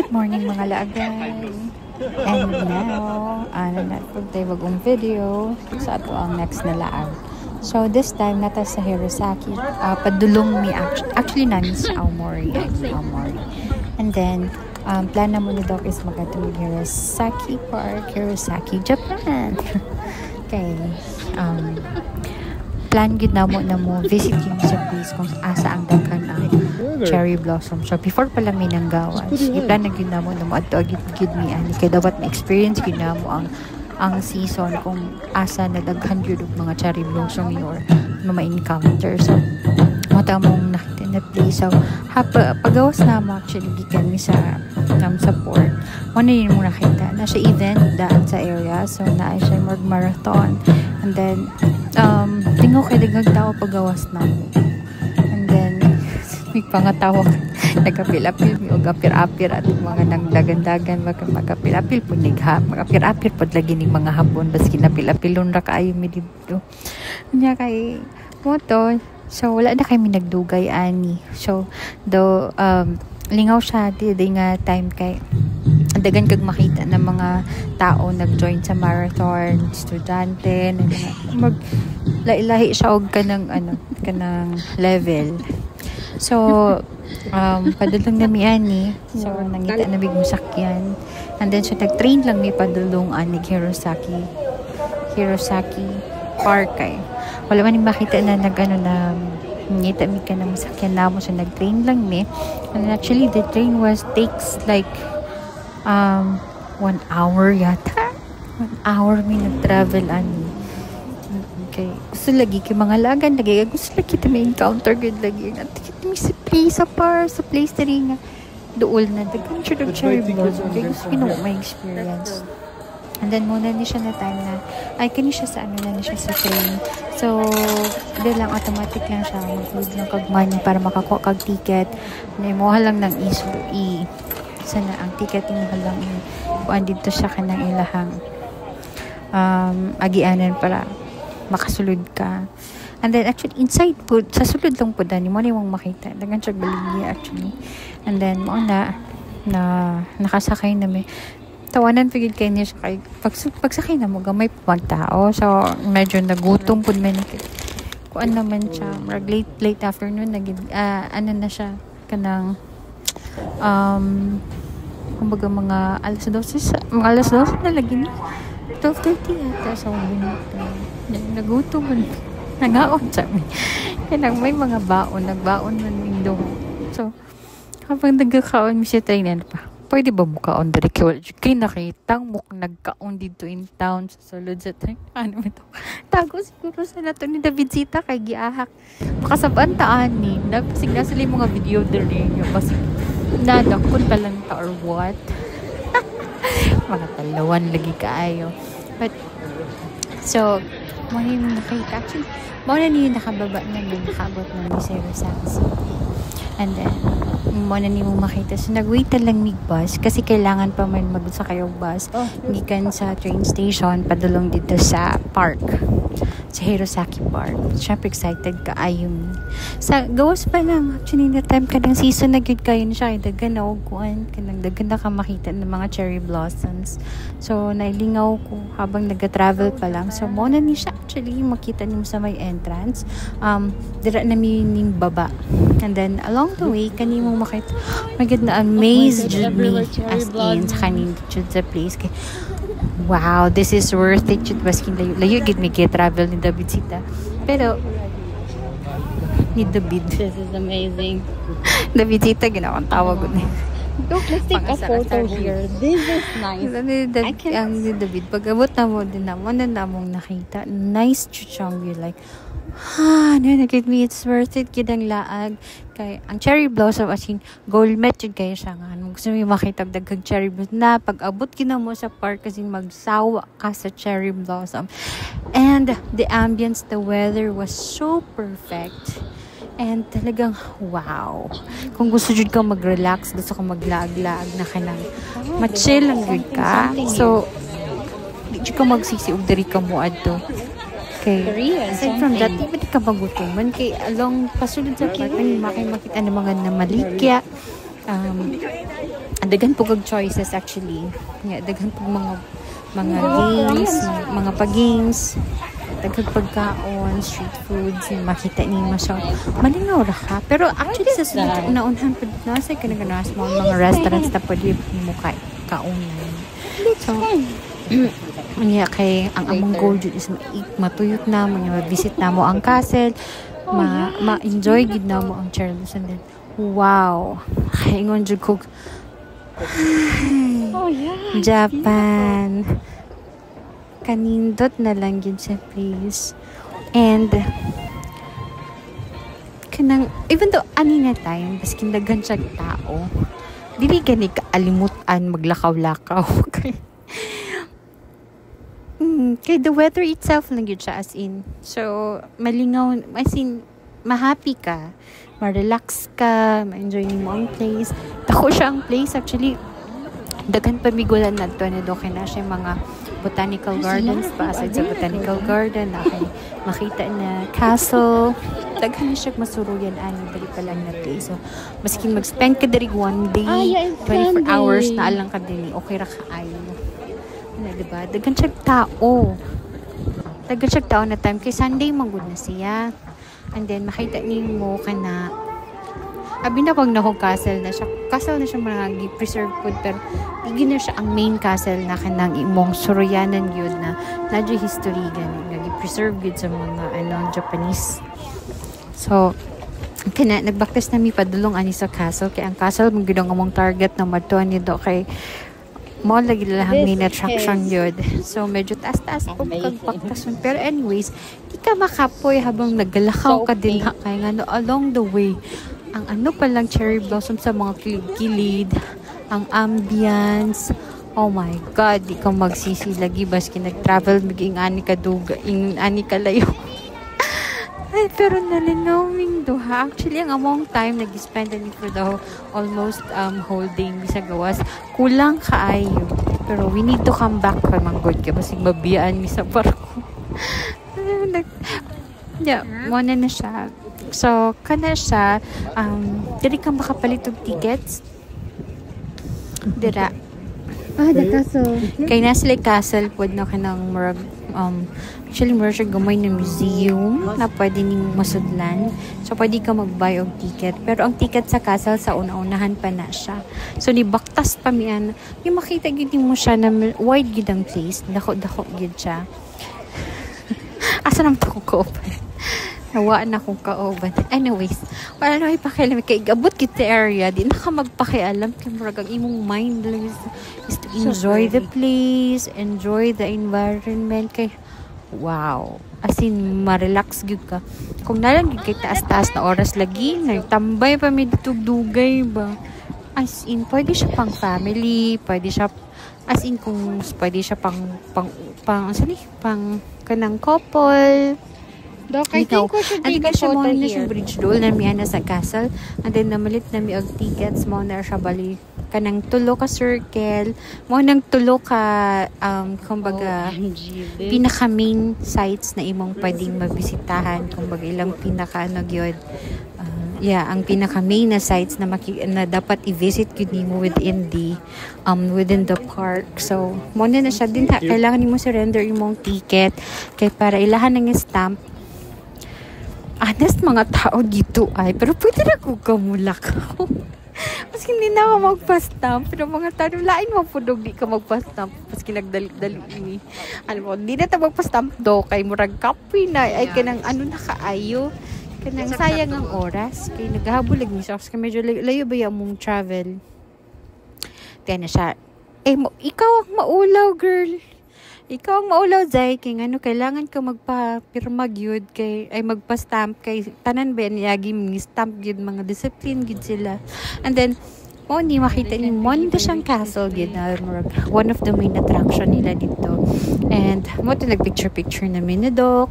Morning mga laagay. And now, na-upload tayo bagong video sa ato ang next na laag. So this time nata sa Hirosaki, padulong mi actually namin sa Aomori. And then plan na muna daw is magatulog Hirosaki Park, Hirosaki, Japan. Okay. Plan gid na mo visit yung sa place kung asa ang daghan ang cherry blossom. So before pala may nanggawas, i-plan na gid na mo adto gid mi ani kay dapat ma-experience gid na mo ang season kung asa na daghan gyud og mga cherry blossom or ma-encounter. So mata mong nakita na place. So pagawas na mo actually gikan mi sa port. Ano yun mo nakita na siya event daan sa area. So na siya mag-marathon. And then tingaw kay daghang tao pagawas na. And then may pangatawag nagapil-apil mi og apir-apir at mga nagdagan-dagan magapil-apil po nigha magapir-apir pod lagi ning mga hapon baski napil-apilon ra kaayo mi dito. Nya kay moto. So wala na kami nagdugay ani. So do lingaw siya di nga time kay dagan kag makita ng mga tao nag-join sa marathon, estudyante, mag lahi siya og kanang level. So padulong na mi ani. So nangita na big musakyan. And then so nag-train lang mi padulong ani Hirosaki Park kay. Wala man makita na na ngita mi ka na masakyan na mo. So nag-train lang mi. And actually the train takes like 1 hour yata. 1 hour mi nag-travel ani. Okay. Gusto lagi kay mga lagan lagi. Gusto lagi kita may encounter good lagi. At kita mi sa place na rin nga dool na. Dagan siya cherry blossom. Kaya gusto ko may experience. And then muna ni siya na time na ay kani siya sa na siya sa train. So di lang automatic lang siya mag-load ng kagman para makakuha kag ticket. Mo lang ng sana ang ticket mo lang kuan dito siya kanang ilahang agianan para makasulod ka. And then actually inside po sa sulod lang po dani mo ni mong makita dagan siya baligi actually. And then mo na nakasakay na may tawanan pigil kay niya kay pagsakay na mo gamay pa tao. So medyo nagutom pud man kuan naman siya late afternoon na siya kanang kumbaga mga alas 12 na lagi 12:30 ata sa nagutom man nangaon sa amin kanang may mga nagbaon man mindo. So habang nagkakaon mi siya trainer pa pwede ba mukaon diri kay nakitang muk nagkaon dito in town sa sulod sa train ito tago siguro sa nato ni David Zita kay giahak makasabaan taan ni napasig na sila mga video diri yung basi nadakon pa lang ta or what mga talawan lagi kaayo but so mo ni nakita actually mo na ni nakababa na yung nakabot na ni Hirosaki City. And then mo na ni mo makita. So nag-wait lang mig bus kasi kailangan pa man magsakay og bus gikan sa train station padulong dito sa park. Sa Hirosaki Park. Syempre excited ka ayun. Sa gawas pa lang actually na time kadang season na gid kayo siya dagan na og kuan kanang dagan na ka makita ng mga cherry blossoms. So nailingaw ko habang nag-travel pa lang. So mo na ni siya actually makita niyo sa may entrance. Dira na mi ning baba. And then along the way kanimo makita my god na amazed me as in sa kanin sa place kay wow, this is worth it. Chut baskin layo gid mi kay travel ni David Zita. Pero ni David, this is amazing. David Zita ginawang tawag ni. Look, let's take a photo here. This is nice. Ang ni David pag-abot na mo din naman na namong nakita. Nice chuchong view like nakit me it's worth it kidang laag kay ang cherry blossom as in gold met yun kayo siya nga gusto mo makita daghang cherry blossom na pag-abot kina mo sa park kasi magsawa ka sa cherry blossom and the ambience, the weather was so perfect and talagang wow kung gusto jud ka mag-relax gusto ka maglaag-laag na kanang ma-chill lang jud ka so di jud ka magsisi og diri ka mo adto. Okay. Aside from that, di ba di ka magutuman? Kay along pasulod sa park, makita ng mga namalikya. daghan po kag choices actually. Yeah, daghan po mga games, mga pag-games, daghan pagkaon, street foods, yung makita ni mo siya. Malingaw ra ka. Pero actually sa sunod naunhan po nasa kanang mga restaurants na pwede mo kaunan. So, unya kay ang among goal jud is matuyot na mo, ma-visit na mo ang castle, ma-enjoy gid na mo ang Charles, and then wow, kaingon jud ko Japan kanindot na lang yun sa place. And kanang even though ani na time baskin daghan siya tao, dili gani kaalimutan maglakaw-lakaw. Kay the weather itself lang yun siya, as in, so malingaw, as in ma-happy ka, ma-relax ka, ma-enjoy mo ang place. Dako siya ang place actually, daghan pamigulan na to na doon na siya mga botanical gardens pa. Aside sa botanical garden makita na castle, daghan na siya masuruyan dali pa lang na place. So maski mag-spend ka diri one day, 24 hours na alang ka din, okay ra ka ayo na, diba? Daghan siya tao na time kay Sunday manggod na siya, and then makita nimo kana abi na pag nakong castle na siya mga preserve food, pero hindi na siya ang main castle na kanang imong suruyanan yun na nadyo history gani nga preserve yun sa mga Japanese. So kana nagbaktas na mi padulong ani sa castle, kay ang castle mo gid ang among target na madtuan ni do, kay mo lagi lang main attraction yun. So medyo taas-taas po kagpaktason, pero anyways di ka makapoy habang naggalakaw ka din na, kay nga along the way ang palang cherry blossom sa mga kilid-kilid, ang ambience, oh my god, di ka magsisilagi baski nag-travel maging ani ka duga, ani ka layo. Ay, pero nalinawing duha. Actually, ang among time nag-spend ani for the almost whole day sa gawas. Kulang kaayo. Pero we need to come back kay manggod ka basig mabiyaan mi sa barko. Yeah, muna na siya. So, kana siya, dili ka makapalit og tickets. Dira. The castle. Kay nasa castle pod na kanang murag actually murag siya gamay na museum na pwede ning masudlan. So, pwede ka mag-buy og ticket. Pero ang ticket sa castle sa una-unahan pa na siya. So, nibaktas pa mian. Yung makita gid mo siya na wide gid ang place. Dako-dako gid siya. Asa naman ko ko-open? Nawaan akong kaoban. Anyways, wala na ipakialam. Kaya gabot kita area, di na ka magpakialam. Kaya murag ang imong mind lang is to enjoy the place, enjoy the environment. Kaya, wow. As in, ma-relax gyud ka. Kung nalang gyud kay taas-taas na oras lagi, nagtambay pa may dugay ba? As in, pwede siya pang family, pwede siya, as in, kung pwede siya pang kanang couple. Doc, I think we should take a photo here. Siya bridge doon na miya na sa castle. And then namalit na mi og tickets mo na siya bali kanang tulo ka circle, mo nang tulo ka kumbaga pinaka main sites na imong pwedeng mabisitahan, kumbaga ilang pinaka gyud. Ang pinaka main na sites na na dapat i-visit gyud nimo within the park. So mo na siya din kailangan nimo surrender imong ticket kay para ilahan ng stamp. Honest mga tao dito pero pwede na ko kamulak. Mas hindi na ako magpa-stamp, pero mga tao lain mo pudog di ka magpa-stamp maski nagdali-dali ni di na ta magpa-stamp do kay murag kapoy na ay kanang na kaayo kanang sayang ang oras kay naghabulag ni sa kay medyo layo ba yung mong travel. Kaya na siya ikaw ang maulaw, girl. Ikaw ang maulaw, Zay, kay kailangan ka magpa-pirma gyud kay ay magpa-stamp kay tanan ba niyagi mga stamp gyud mga discipline gyud sila. And then ni makita ni mo nito siyang castle gyud na one of the main attraction nila dito. And mo to nagpicture na minidok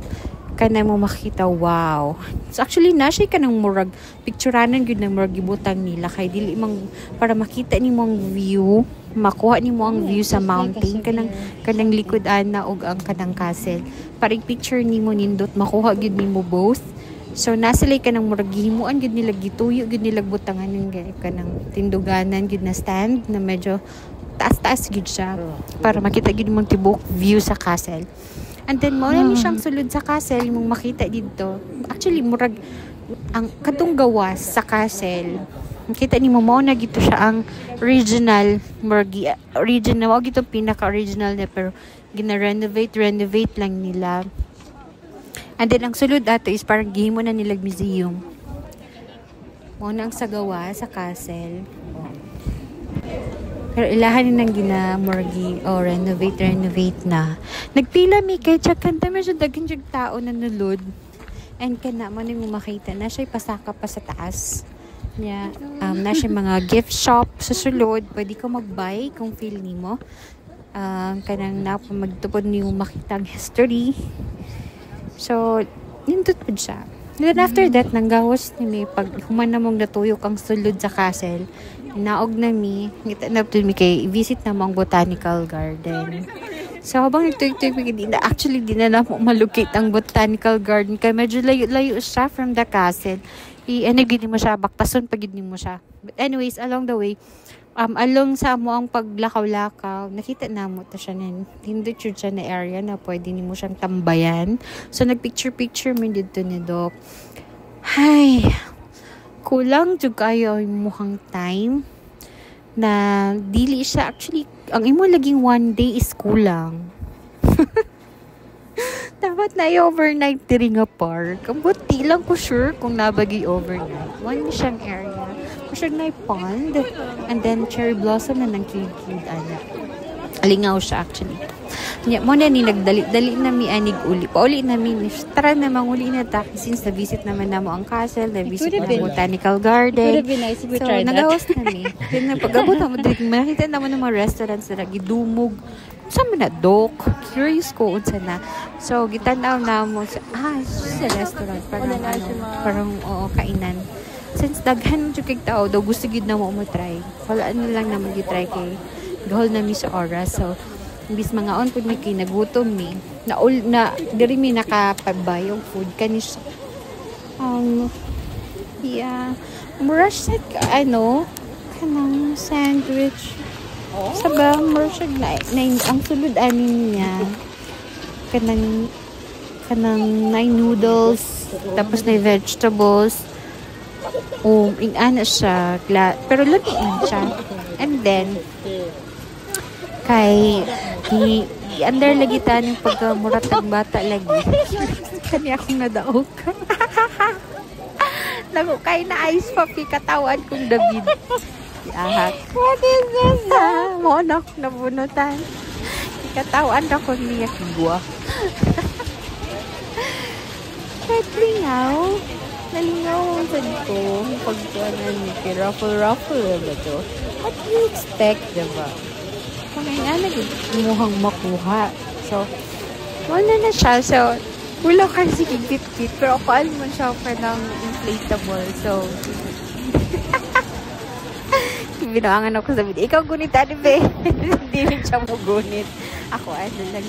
kana mo makita, wow. So actually na siya kanang murag picturanan gyud ng murag gibutang nila kay dili mang para makita nimo ang view, makuha nimo ang view sa mountain kanang likod-an na og ang kanang castle. Para picture nimo nindot makuha gyud nimo both. So nasalay ka ng murag gihimuan gid nila gituyo gid nila butangan ng kanang tinduganan gid na stand na medyo taas-taas gid siya para makita gid mo tibok view sa castle. And then mo na ni siyang sulod sa castle mong makita dito. Actually murag ang katong gawas sa castle. Makita ni mo na gito siya ang original original gito pinaka-original na pero gina-renovate lang nila. And then, ang sulod ato is parang gihimo na nilag museum. Muna ang sagawa sa castle. Pero ilahan nang ginamorgi o renovate na. Nagpila mi kay kanta medyo daghan jud tao na nulod. And kana mo nimo makita na siya pasaka pa sa taas. Nya na siya mga gift shop sa sulod, pwede ka mag-buy kung feel nimo. Kanang magtupod nimo makita ang history. So, nindot po siya. Then after that, nanggawas ni mi, pag human na mong natuyok ang sulod sa castle, naog na mi, ngita na po mi kay visit na mong botanical garden. So, habang nagtuyok-tuyok, actually, di na mo malukit ang botanical garden, kaya medyo layo siya from the castle. Gini mo siya, bakpason pag gini mo siya. But anyways, along the way, along sa mo ang paglakaw-lakaw, nakita na mo ta siya na hindi siya na area na pwede ni mo siyang tambayan. So, nagpicture-picture mo dito ni Doc. Hay, kulang jud kayo yung mukhang time na dili siya. Actually, ang imo laging one day is kulang. Dapat na i-overnight diri nga park. Buti lang ko sure kung nabagi overnight. One siyang area. Masyag na pond. And then, cherry blossom na nang kilig-kilig, anak. Alingaw siya, actually. Yeah, mo na ni nagdali-dali na mi anig uli. Pauli na mi. Tara na, manguli na ta. Since na-visit naman na mo ang castle, na-visit mo ang botanical garden. It would have been nice if we tried that. So, nagawas na mi. Then, pag-abot na mo, makita naman ng mga restaurants na nagidumog. Saan man na, Doc? Curious ko, unsa na. So, gitanaw na mo sa restaurant. Parang kainan. Since daghan yung kig tao, daw gusto gid na mo try. Wala na lang naman gitry kay gahol na mi sa oras. So, imbis mga on pud mi kay nagutom mi. Na diri mi nakapabay yung food kanis. Mura siya kanang sandwich. Sabaw, mura siya na ang sulod anin niya. Kanang 9 noodles, tapos na vegetables. Ana siya, pero latiin siya. And then, kay under lagi taning pagkamurat ng bata lagi. Kani akong nadaog. Kay na ice puppy katawan kong David. Ahak. What is this? Mo na akong nabunutan. Katawan ako niya kigwa. Kahit lingaw. Nalingaw sa ko. Pagkuhanan ni kay ruffle ba to? What do you expect, diba? Kung nga mukhang makuha. So, wala na siya. So, wala kasi kigit-kit. Pero ako mo siya pa ng inflatable. So, binawangan ako sa video. Ikaw gunitan, be. Hindi rin siya mo gunit. Ako lang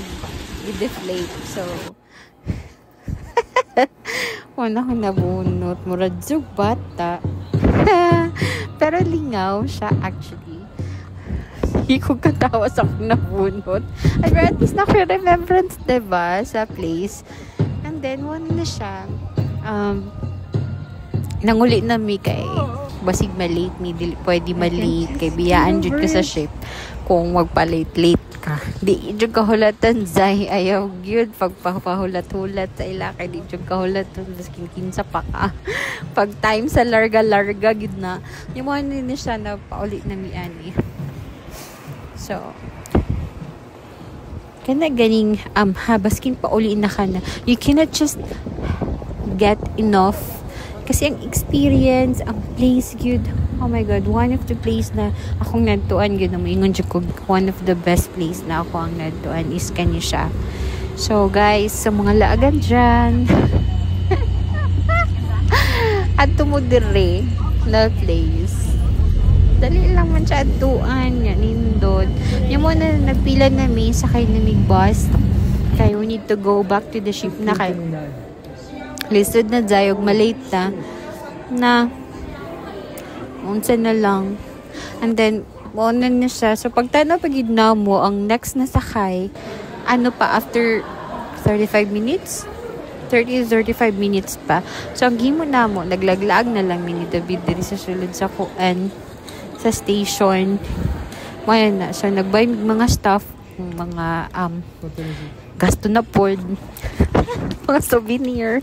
i-deflate. So, wala akong nabunot. Muradzog bata. Pero lingaw siya actually. Hindi ko katawa sa akong nabunot. Pero at least naka-remembrance, diba? Sa place. And then, wala na siya. Nanguli na mi kay basig malate mi. Pwede malate. Kay biyaan jud ka sa ship. Kung magpa-late ka. Di jud kahulatan zay ayaw gyud pagpahulat-hulat sa ila kay di jud kahulatan baskin kinsa pa ka. Pag time sa larga gid na. Yung mo ni siya na paulit na mi ani. So kana ganing baskin pauli na kana. You cannot just get enough kasi ang experience, ang place gyud. Oh my God, one of the place na akong nadtuan gyud na moingon jud ko, one of the best place na ako ang nadtuan is kani siya. So guys, sa mga laagan dyan, at tumudire na place. Dali lang man siya adtuan, yan nindot. Yung muna nagpila nami, sakay namig bus. Kaya we need to go back to the ship na kay lisod na dayog, malate na unsa na lang. And then, maunan na siya. So, pagtanaw pagid na mo, ang next na sakay, ano pa, after 35 minutes? 30-35 minutes pa. So, ang himo na mo, naglaglag na lang mini David diri sa sulod sa kuan, sa station. Maya na. So, nagbuy mga stuff, mga gasto na pod, mga souvenir.